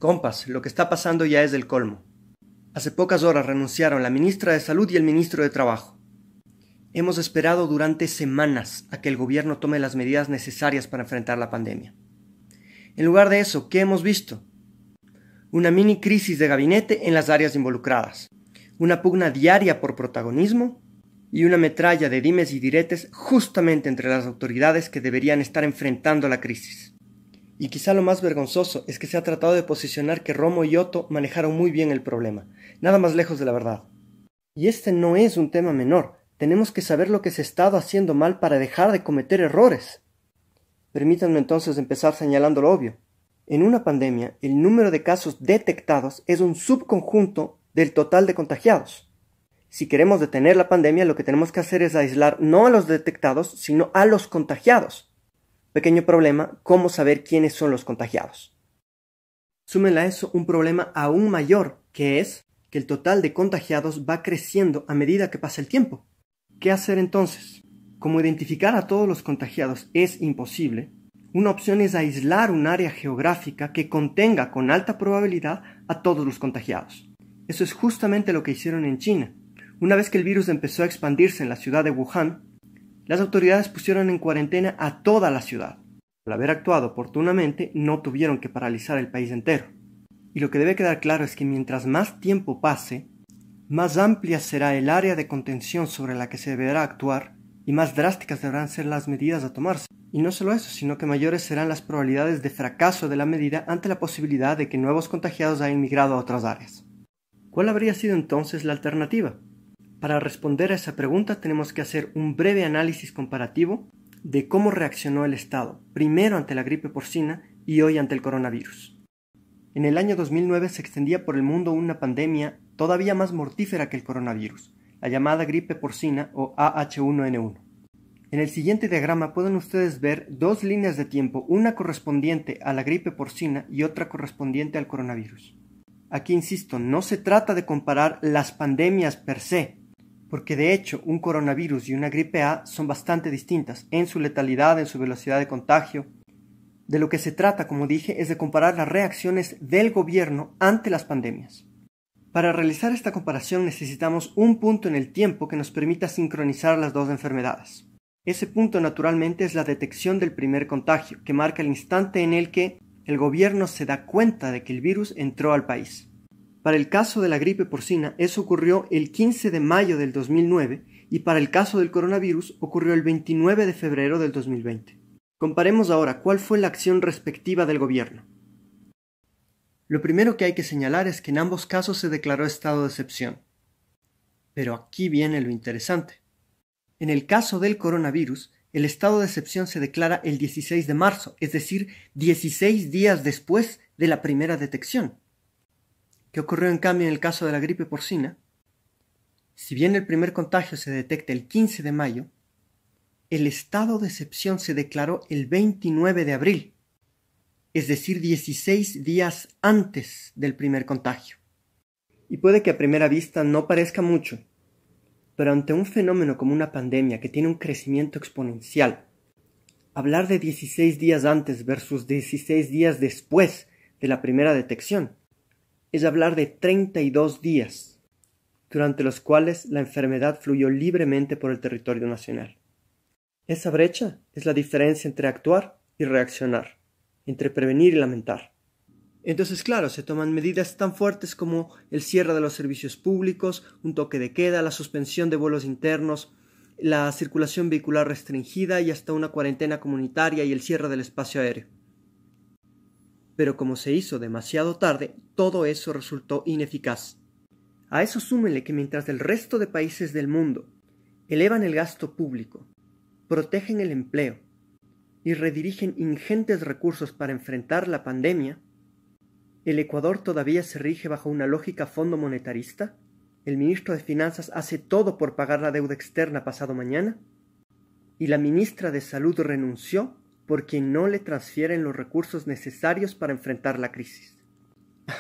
Compas, lo que está pasando ya es del colmo. Hace pocas horas renunciaron la ministra de Salud y el ministro de Trabajo. Hemos esperado durante semanas a que el gobierno tome las medidas necesarias para enfrentar la pandemia. En lugar de eso, ¿qué hemos visto? Una mini crisis de gabinete en las áreas involucradas, una pugna diaria por protagonismo y una metralla de dimes y diretes justamente entre las autoridades que deberían estar enfrentando la crisis. Y quizá lo más vergonzoso es que se ha tratado de posicionar que Romo y Otto manejaron muy bien el problema, nada más lejos de la verdad. Y este no es un tema menor, tenemos que saber lo que se ha estado haciendo mal para dejar de cometer errores. Permítanme entonces empezar señalando lo obvio. En una pandemia, el número de casos detectados es un subconjunto del total de contagiados. Si queremos detener la pandemia, lo que tenemos que hacer es aislar no a los detectados, sino a los contagiados. Pequeño problema, ¿cómo saber quiénes son los contagiados? Súmenle a eso un problema aún mayor, que es que el total de contagiados va creciendo a medida que pasa el tiempo. ¿Qué hacer entonces? Como identificar a todos los contagiados es imposible, una opción es aislar un área geográfica que contenga con alta probabilidad a todos los contagiados. Eso es justamente lo que hicieron en China. Una vez que el virus empezó a expandirse en la ciudad de Wuhan, las autoridades pusieron en cuarentena a toda la ciudad. Al haber actuado oportunamente, no tuvieron que paralizar el país entero. Y lo que debe quedar claro es que mientras más tiempo pase, más amplia será el área de contención sobre la que se deberá actuar y más drásticas deberán ser las medidas a tomarse. Y no solo eso, sino que mayores serán las probabilidades de fracaso de la medida ante la posibilidad de que nuevos contagiados hayan migrado a otras áreas. ¿Cuál habría sido entonces la alternativa? Para responder a esa pregunta tenemos que hacer un breve análisis comparativo de cómo reaccionó el Estado, primero ante la gripe porcina y hoy ante el coronavirus. En el año 2009 se extendía por el mundo una pandemia todavía más mortífera que el coronavirus, la llamada gripe porcina o AH1N1. En el siguiente diagrama pueden ustedes ver dos líneas de tiempo, una correspondiente a la gripe porcina y otra correspondiente al coronavirus. Aquí insisto, no se trata de comparar las pandemias per se, porque de hecho un coronavirus y una gripe A son bastante distintas en su letalidad, en su velocidad de contagio. De lo que se trata, como dije, es de comparar las reacciones del gobierno ante las pandemias. Para realizar esta comparación necesitamos un punto en el tiempo que nos permita sincronizar las dos enfermedades. Ese punto naturalmente es la detección del primer contagio, que marca el instante en el que el gobierno se da cuenta de que el virus entró al país. Para el caso de la gripe porcina, eso ocurrió el 15 de mayo del 2009 y para el caso del coronavirus ocurrió el 29 de febrero del 2020. Comparemos ahora cuál fue la acción respectiva del gobierno. Lo primero que hay que señalar es que en ambos casos se declaró estado de excepción. Pero aquí viene lo interesante. En el caso del coronavirus, el estado de excepción se declara el 16 de marzo, es decir, 16 días después de la primera detección. ¿Qué ocurrió en cambio en el caso de la gripe porcina? Si bien el primer contagio se detecta el 15 de mayo, el estado de excepción se declaró el 29 de abril, es decir, 16 días antes del primer contagio. Y puede que a primera vista no parezca mucho, pero ante un fenómeno como una pandemia que tiene un crecimiento exponencial, hablar de 16 días antes versus 16 días después de la primera detección es hablar de 32 días, durante los cuales la enfermedad fluyó libremente por el territorio nacional. Esa brecha es la diferencia entre actuar y reaccionar, entre prevenir y lamentar. Entonces, claro, se toman medidas tan fuertes como el cierre de los servicios públicos, un toque de queda, la suspensión de vuelos internos, la circulación vehicular restringida y hasta una cuarentena comunitaria y el cierre del espacio aéreo. Pero como se hizo demasiado tarde, todo eso resultó ineficaz. A eso súmenle que mientras el resto de países del mundo elevan el gasto público, protegen el empleo y redirigen ingentes recursos para enfrentar la pandemia, ¿el Ecuador todavía se rige bajo una lógica fondo monetarista? ¿El ministro de Finanzas hace todo por pagar la deuda externa pasado mañana? ¿Y la ministra de Salud renunció porque no le transfieren los recursos necesarios para enfrentar la crisis?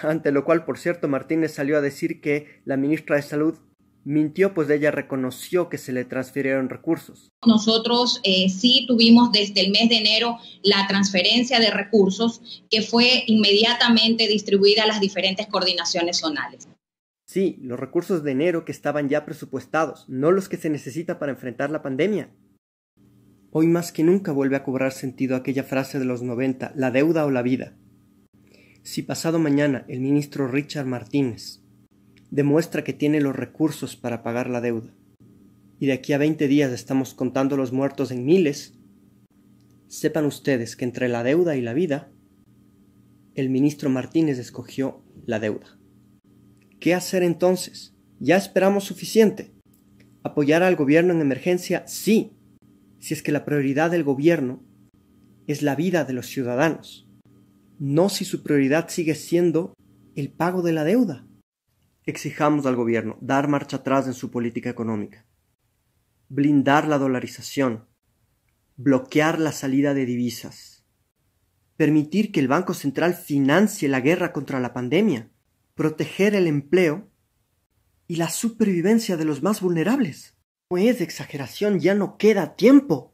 Ante lo cual, por cierto, Martínez salió a decir que la ministra de Salud Mintió, pues ella reconoció que se le transfirieron recursos. Nosotros sí tuvimos desde el mes de enero la transferencia de recursos que fue inmediatamente distribuida a las diferentes coordinaciones zonales. Sí, los recursos de enero que estaban ya presupuestados, no los que se necesita para enfrentar la pandemia. Hoy más que nunca vuelve a cobrar sentido aquella frase de los 90, la deuda o la vida. Si pasado mañana el ministro Richard Martínez demuestra que tiene los recursos para pagar la deuda, y de aquí a 20 días estamos contando los muertos en miles, sepan ustedes que entre la deuda y la vida, el ministro Martínez escogió la deuda. ¿Qué hacer entonces? ¿Ya esperamos suficiente? ¿Apoyar al gobierno en emergencia? Sí, si es que la prioridad del gobierno es la vida de los ciudadanos, no si su prioridad sigue siendo el pago de la deuda. Exijamos al gobierno dar marcha atrás en su política económica, blindar la dolarización, bloquear la salida de divisas, permitir que el Banco Central financie la guerra contra la pandemia, proteger el empleo y la supervivencia de los más vulnerables. No es exageración, ya no queda tiempo.